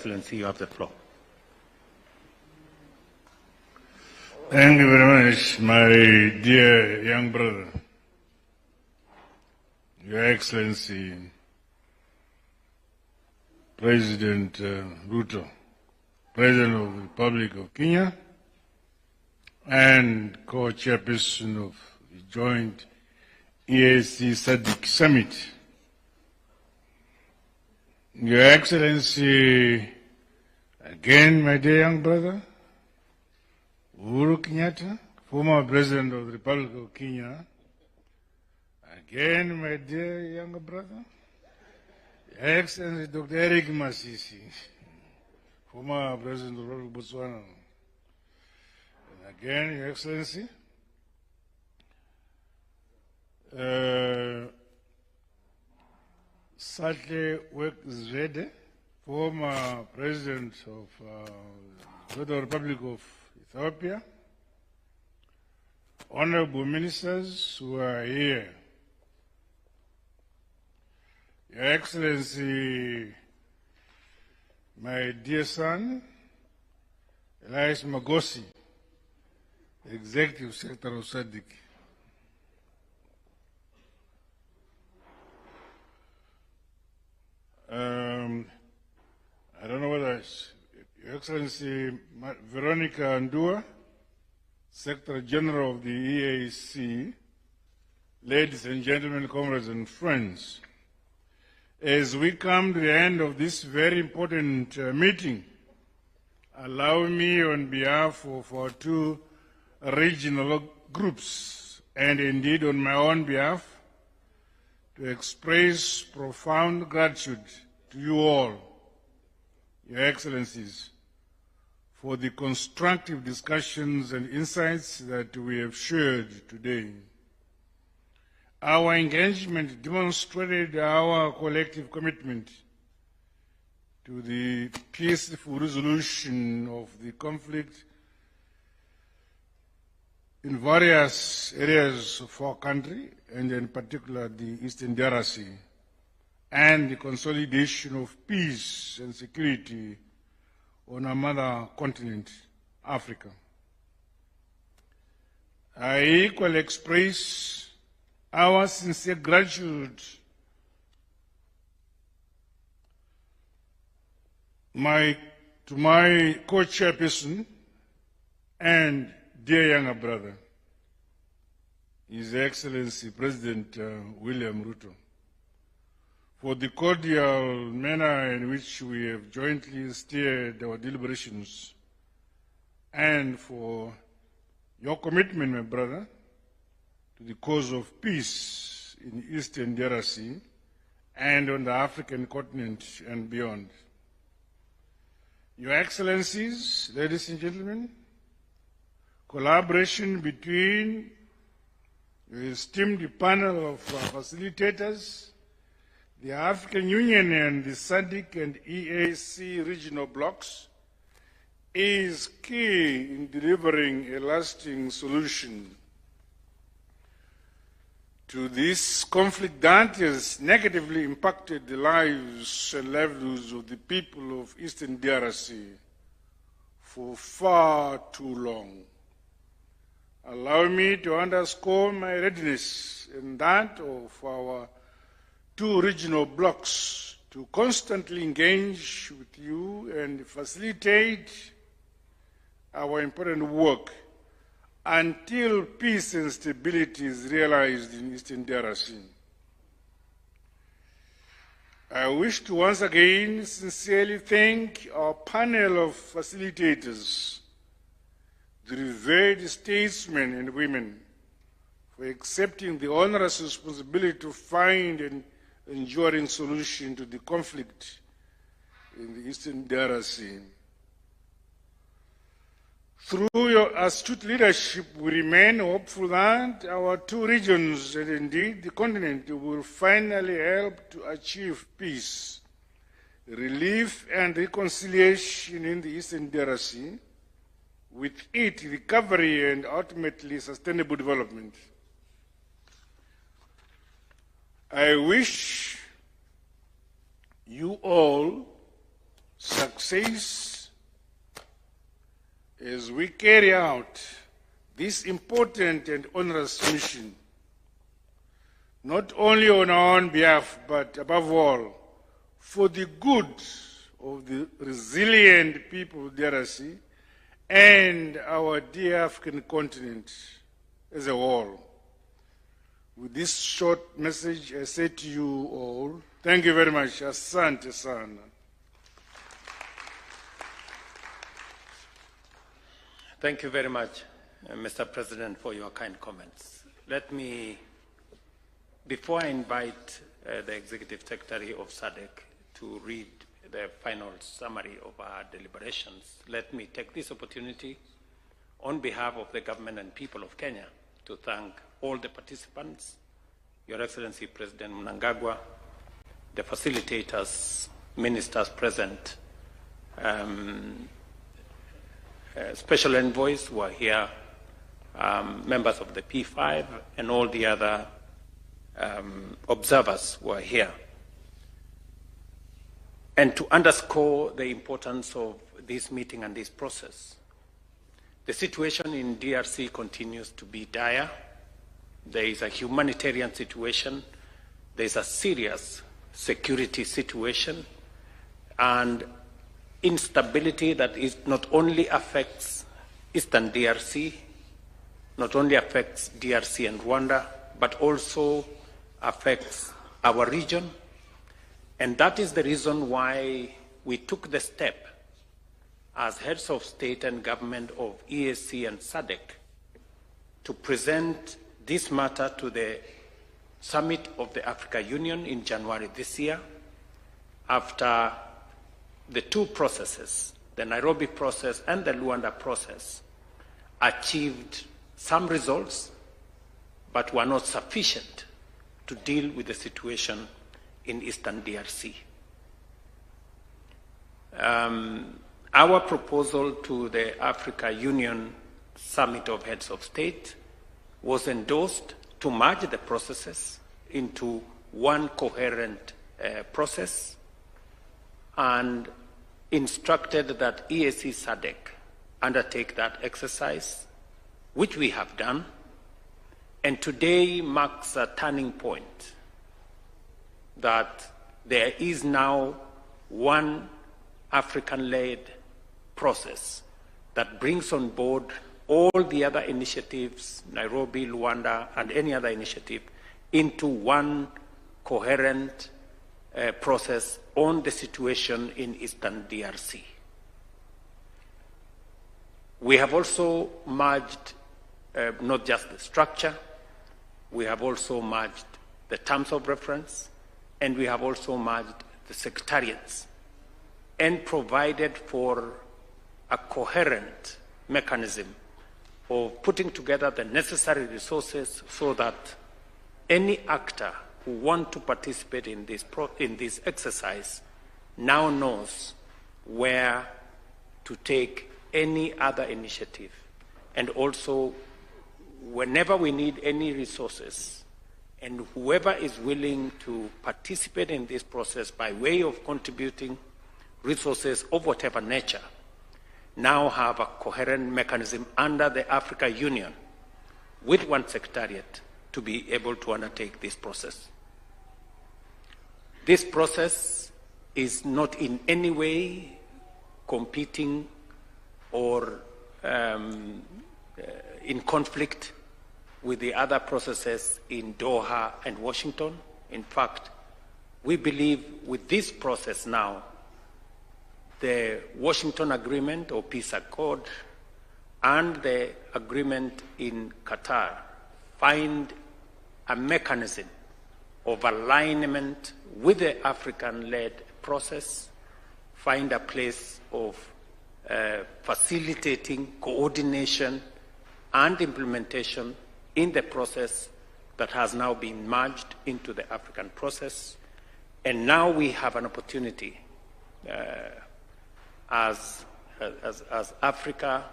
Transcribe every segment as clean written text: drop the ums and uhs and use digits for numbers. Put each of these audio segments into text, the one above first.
Excellency, you have the floor. Thank you very much, my dear young brother, Your Excellency, President Ruto, President of the Republic of Kenya, and co-chairperson of the Joint EAC-SADC Summit. Your Excellency, again, my dear young brother, Uhuru Kenyatta, former President of the Republic of Kenya, again, my dear younger brother, Your Excellency Dr. Eric Masisi, former President of the Republic of Botswana, and again, Your Excellency, Sahle Wekzwede, former President of the Republic of Ethiopia, honorable ministers who are here, Your Excellency, my dear son, Elias Magosi, Executive Secretary of SADC, I don't know whether Your Excellency Veronica Ndua, Secretary General of the EAC, ladies and gentlemen, comrades and friends, as we come to the end of this very important meeting, allow me on behalf of our two regional groups, and indeed on my own behalf, to express profound gratitude to you all, Your Excellencies, for the constructive discussions and insights that we have shared today. Our engagement demonstrated our collective commitment to the peaceful resolution of the conflict in various areas of our country, and in particular the Eastern DRC, and the consolidation of peace and security on our mother continent, Africa. I equally express our sincere gratitude to my co-chairperson and dear younger brother, His Excellency President William Ruto, for the cordial manner in which we have jointly steered our deliberations, and for your commitment, my brother, to the cause of peace in Eastern DRC and on the African continent and beyond. Your Excellencies, ladies and gentlemen, collaboration between the esteemed panel of facilitators, the African Union and the SADC and EAC regional blocs is key in delivering a lasting solution to this conflict that has negatively impacted the lives and livelihoods of the people of Eastern DRC for far too long. Allow me to underscore my readiness and that of our two regional blocs to constantly engage with you and facilitate our important work until peace and stability is realized in Eastern DRC. I wish to once again sincerely thank our panel of facilitators, the revered statesmen and women, for accepting the onerous responsibility to find an enduring solution to the conflict in the Eastern DRC. Through your astute leadership, we remain hopeful that our two regions, and indeed the continent, will finally help to achieve peace, relief and reconciliation in the Eastern DRC, with it recovery and ultimately sustainable development. I wish you all success as we carry out this important and onerous mission, not only on our own behalf, but above all, for the good of the resilient people of DRC and our dear African continent as a whole. With this short message, I say to you all, thank you very much. Asante sana. Thank you very much, Mr. President, for your kind comments. Let me, before I invite the Executive Secretary of SADC to read the final summary of our deliberations, let me take this opportunity on behalf of the government and people of Kenya to thank all the participants, Your Excellency President Mnangagwa, the facilitators, ministers present, special envoys who are here, members of the P5, and all the other observers who are here. And to underscore the importance of this meeting and this process, the situation in DRC continues to be dire. There is a humanitarian situation, there is a serious security situation, and instability that is not only affects Eastern DRC, not only affects DRC and Rwanda, but also affects our region. And that is the reason why we took the step as heads of state and government of EAC and SADC to present this matter to the Summit of the Africa Union in January this year, after the two processes, the Nairobi process and the Luanda process, achieved some results, but were not sufficient to deal with the situation in Eastern DRC. Our proposal to the Africa Union Summit of Heads of State was endorsed to merge the processes into one coherent process, and instructed that EAC-SADC undertake that exercise, which we have done, and today marks a turning point that there is now one African-led process that brings on board all the other initiatives, Nairobi, Luanda, and any other initiative, into one coherent process on the situation in Eastern DRC. We have also merged not just the structure, we have also merged the terms of reference, and we have also merged the secretariats and provided for a coherent mechanism of putting together the necessary resources so that any actor who wants to participate in this exercise now knows where to take any other initiative. And also, whenever we need any resources, and whoever is willing to participate in this process by way of contributing resources of whatever nature, now have a coherent mechanism under the Africa Union with one secretariat to be able to undertake this process. This process is not in any way competing or in conflict with the other processes in Doha and Washington. In fact, we believe with this process now, the Washington Agreement or Peace Accord and the agreement in Qatar find a mechanism of alignment with the African-led process, find a place of facilitating coordination and implementation in the process that has now been merged into the African process. And now we have an opportunity as Africa,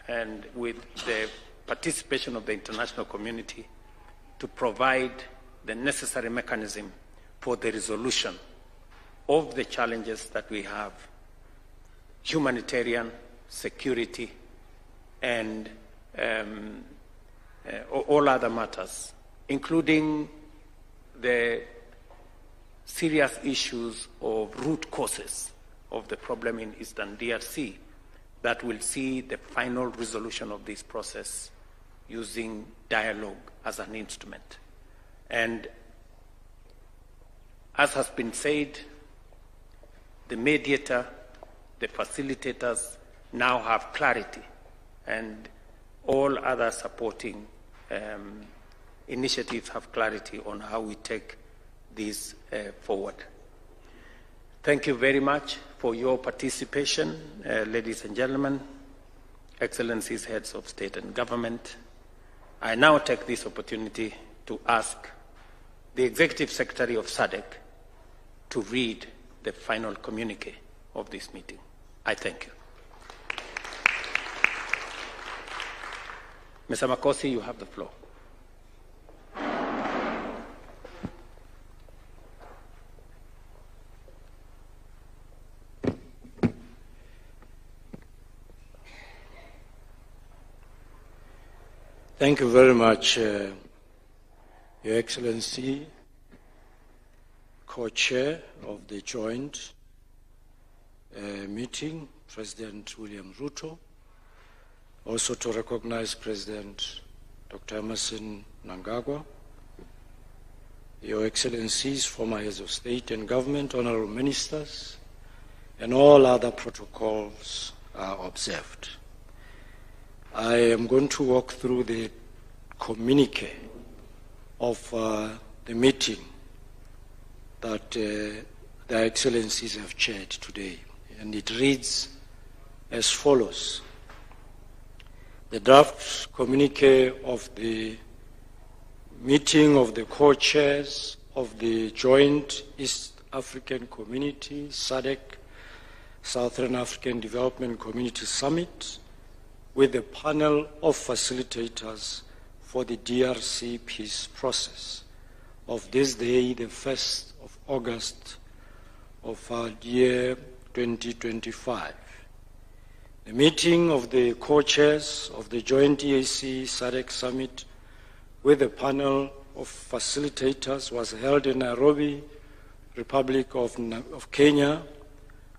and with the participation of the international community, to provide the necessary mechanism for the resolution of the challenges that we have, humanitarian, security, and all other matters, including the serious issues of root causes of the problem in Eastern DRC that will see the final resolution of this process using dialogue as an instrument. And as has been said, the mediator, the facilitators now have clarity, and all other supporting initiatives have clarity on how we take this forward. Thank you very much for your participation, ladies and gentlemen, Excellencies, heads of state and government. I now take this opportunity to ask the Executive Secretary of SADC to read the final communique of this meeting. I thank you. Mr. Makosi, you have the floor. Thank you very much, Your Excellency, Co-Chair of the Joint meeting, President William Ruto. Also to recognize President Dr. Emerson Mnangagwa, Your Excellencies, former heads of state and government, honorable ministers, and all other protocols are observed. I am going to walk through the communique of the meeting that Their Excellencies have chaired today, and it reads as follows. The draft communique of the meeting of the co-chairs of the Joint East African Community, SADC, Southern African Development Community Summit, with the panel of facilitators for the DRC peace process of this day, the 1st of August of our year 2025. The meeting of the co-chairs of the Joint EAC-SADC Summit with the panel of facilitators was held in Nairobi, Republic of Kenya,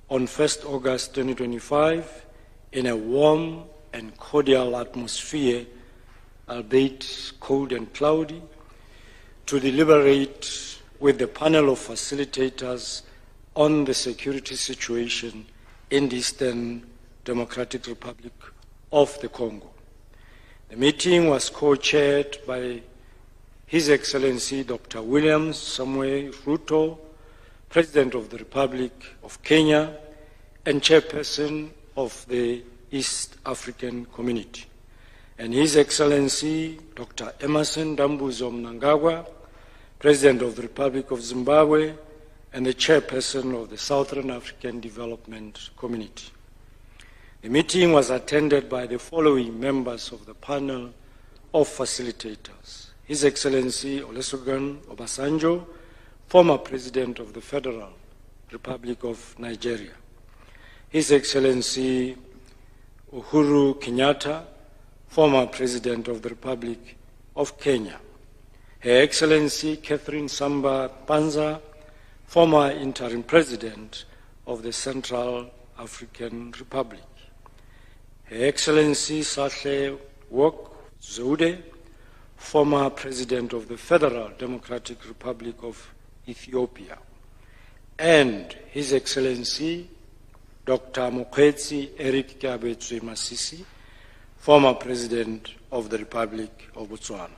on 1st August 2025 in a warm and cordial atmosphere, albeit cold and cloudy, to deliberate with the panel of facilitators on the security situation in the Eastern Democratic Republic of the Congo. The meeting was co-chaired by His Excellency Dr. William Samuel Ruto, President of the Republic of Kenya and Chairperson of the East African Community, and His Excellency Dr. Emerson Dambuzo Mnangagwa, President of the Republic of Zimbabwe and the Chairperson of the Southern African Development Community. The meeting was attended by the following members of the panel of facilitators: His Excellency Olusegun Obasanjo, former President of the Federal Republic of Nigeria; His Excellency Uhuru Kenyatta, former President of the Republic of Kenya; Her Excellency Catherine Samba Panza, former Interim President of the Central African Republic; Her Excellency Sahle Work Zewde, former President of the Federal Democratic Republic of Ethiopia; and His Excellency Dr. Mokgweetsi Eric Kabetswe Masisi, former President of the Republic of Botswana.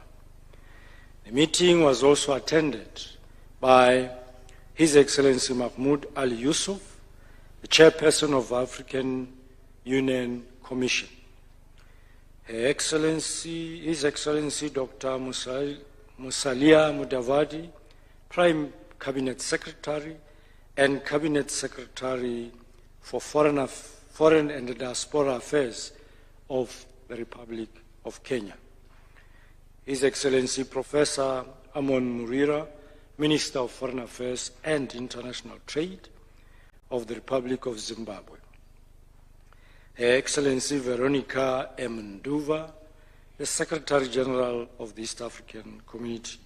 The meeting was also attended by His Excellency Mahmoud Ali Yusuf, the Chairperson of African Union Commission; His Excellency Dr. Musalia Mudavadi, Prime Cabinet Secretary and Cabinet Secretary for Foreign and Diaspora Affairs of the Republic of Kenya; His Excellency Professor Amon Murira, Minister of Foreign Affairs and International Trade; of the Republic of Zimbabwe, Her Excellency Veronica M. Nduva, the Secretary General of the East African Community,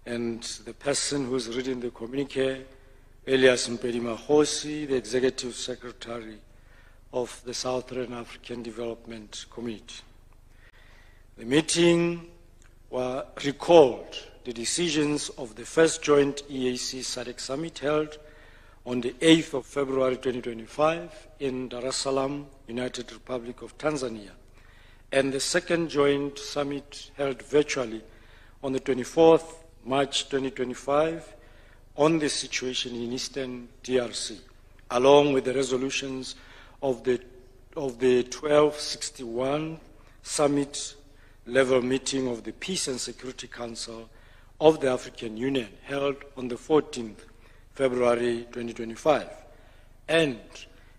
and the person who is reading the communique, Elias Mpedi-Mahosi, the Executive Secretary of the Southern African Development Community. The meeting recalled the decisions of the first Joint EAC-SADC Summit held on the 8th of February 2025 in Dar es Salaam, United Republic of Tanzania, and the second Joint Summit held virtually on the 24th March 2025 on the situation in Eastern DRC, along with the resolutions of the 1261 summit-level meeting of the Peace and Security Council of the African Union held on the 14th February 2025, and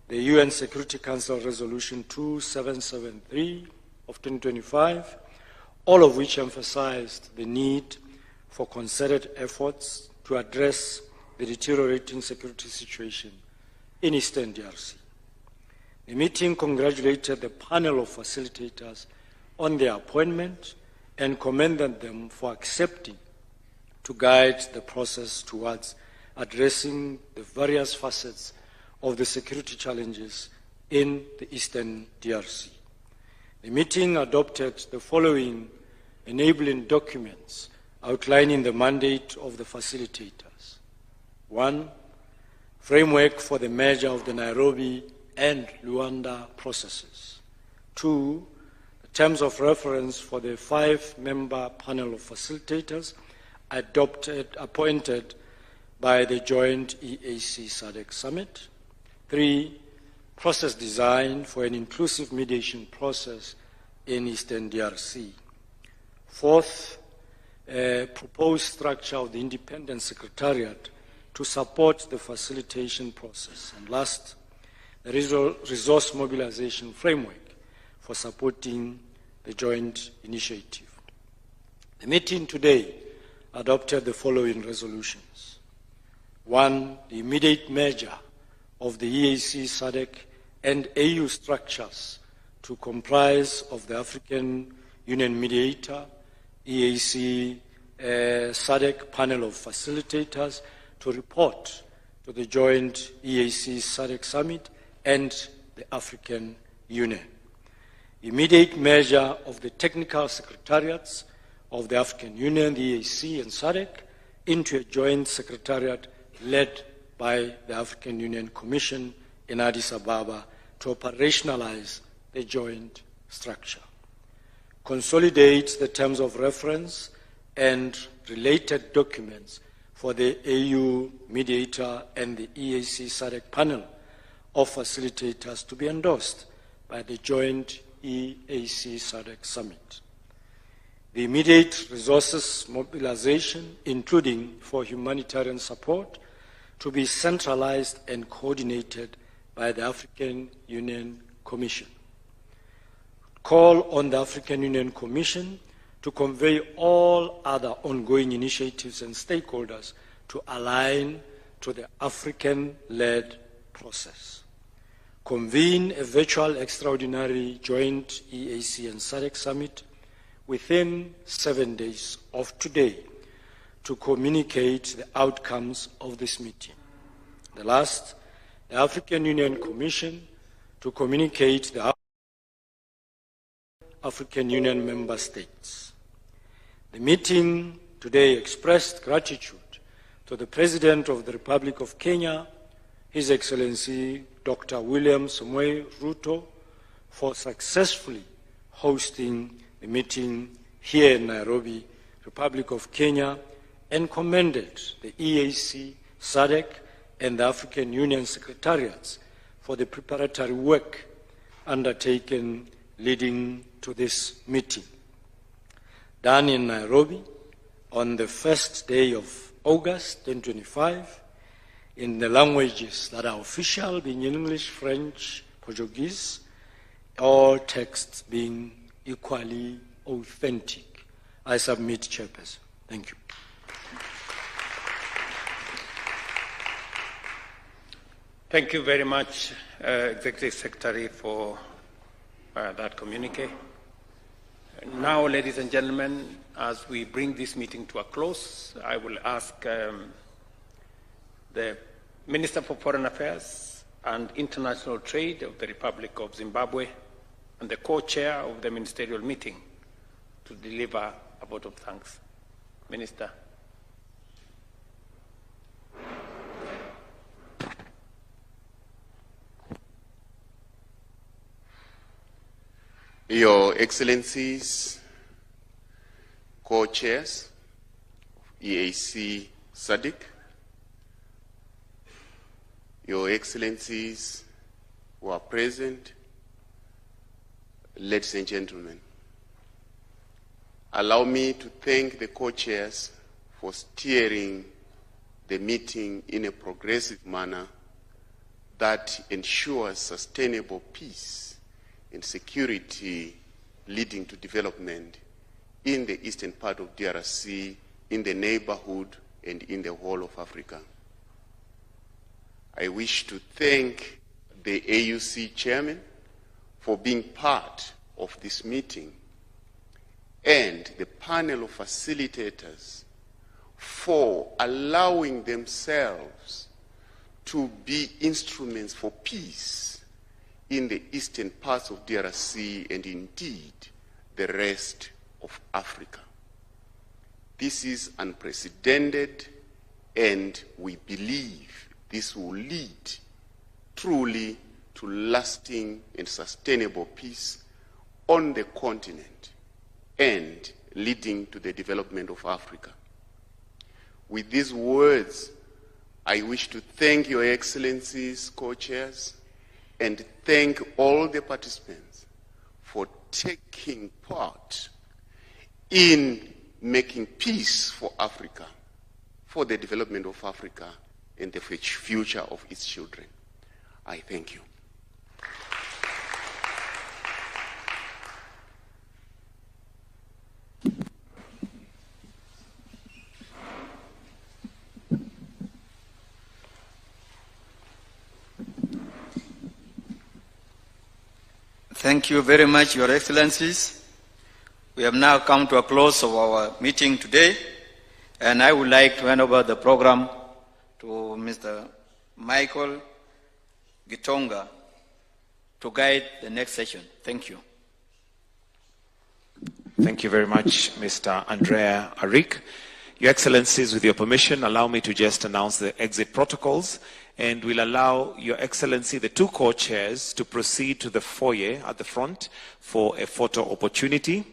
the UN Security Council Resolution 2773 of 2025, all of which emphasized the need for concerted efforts to address the deteriorating security situation in Eastern DRC. The meeting congratulated the panel of facilitators on their appointment and commended them for accepting to guide the process towards addressing the various facets of the security challenges in the Eastern DRC. The meeting adopted the following enabling documents outlining the mandate of the facilitators. 1. Framework for the merger of the Nairobi and Luanda processes. 2. The terms of reference for the 5-member panel of facilitators appointed by the Joint EAC-SADC Summit. 3. Process design for an inclusive mediation process in Eastern DRC. 4th, proposed structure of the independent secretariat to support the facilitation process. And last, the resource mobilization framework for supporting the joint initiative. The meeting today adopted the following resolutions. 1. The immediate merger of the EAC-SADC and AU structures to comprise of the African Union Mediator, EAC-SADC panel of facilitators to report to the joint EAC-SADC Summit and the African Union. Immediate merger of the technical secretariats of the African Union, the EAC and SADC into a joint secretariat led by the African Union Commission in Addis Ababa to operationalize the joint structure. Consolidate the terms of reference and related documents for the AU mediator and the EAC-SADC panel of facilitators to be endorsed by the joint EAC-SADC summit. The immediate resources mobilization, including for humanitarian support, to be centralized and coordinated by the African Union Commission. Call on the African Union Commission to convey all other ongoing initiatives and stakeholders to align to the African-led process. Convene a virtual extraordinary joint EAC and SADC summit within 7 days of today to communicate the outcomes of this meeting. The last, the African Union Commission to communicate the African Union member states. The meeting today expressed gratitude to the President of the Republic of Kenya, His Excellency Dr. William Samoei Ruto, for successfully hosting the meeting here in Nairobi, Republic of Kenya, and commended the EAC, SADC, and the African Union Secretariats for the preparatory work undertaken leading to this meeting. Done in Nairobi on the first day of August 2025 in the languages that are official, being English, French, Portuguese, all texts being equally authentic. I submit, Chairperson. Thank you. 。 . 。 。 。 . 。 . 。 . 。 。 . 。 . 。 . 。 。 . 。 。 . 。 . 。 . 。 。 . 。 。 . 。 。 . 。 。 . 。 Thank you. Thank you very much, Executive Secretary, for that communique. Now, ladies and gentlemen, as we bring this meeting to a close, I will ask the Minister for Foreign Affairs and International Trade of the Republic of Zimbabwe and the co-chair of the ministerial meeting to deliver a vote of thanks. Minister. Your Excellencies, co-chairs of EAC-SADC, Your Excellencies who are present, ladies and gentlemen, allow me to thank the co-chairs for steering the meeting in a progressive manner that ensures sustainable peace and security leading to development in the eastern part of DRC, in the neighborhood, and in the whole of Africa. I wish to thank the AUC chairman for being part of this meeting and the panel of facilitators for allowing themselves to be instruments for peace in the eastern parts of DRC and indeed the rest of Africa. This is unprecedented, and we believe this will lead truly to lasting and sustainable peace on the continent and leading to the development of Africa. With these words, I wish to thank Your Excellencies, co-chairs, and thank all the participants for taking part in making peace for Africa, for the development of Africa and the future of its children. I thank you. Thank you very much, Your Excellencies. We have now come to a close of our meeting today, and I would like to hand over the program to Mr. Michael Gitonga to guide the next session. Thank you. Thank you very much, Mr. Andrea Arik. Your Excellencies, with your permission, allow me to just announce the exit protocols, and we'll allow Your Excellency, the two co-chairs, to proceed to the foyer at the front for a photo opportunity.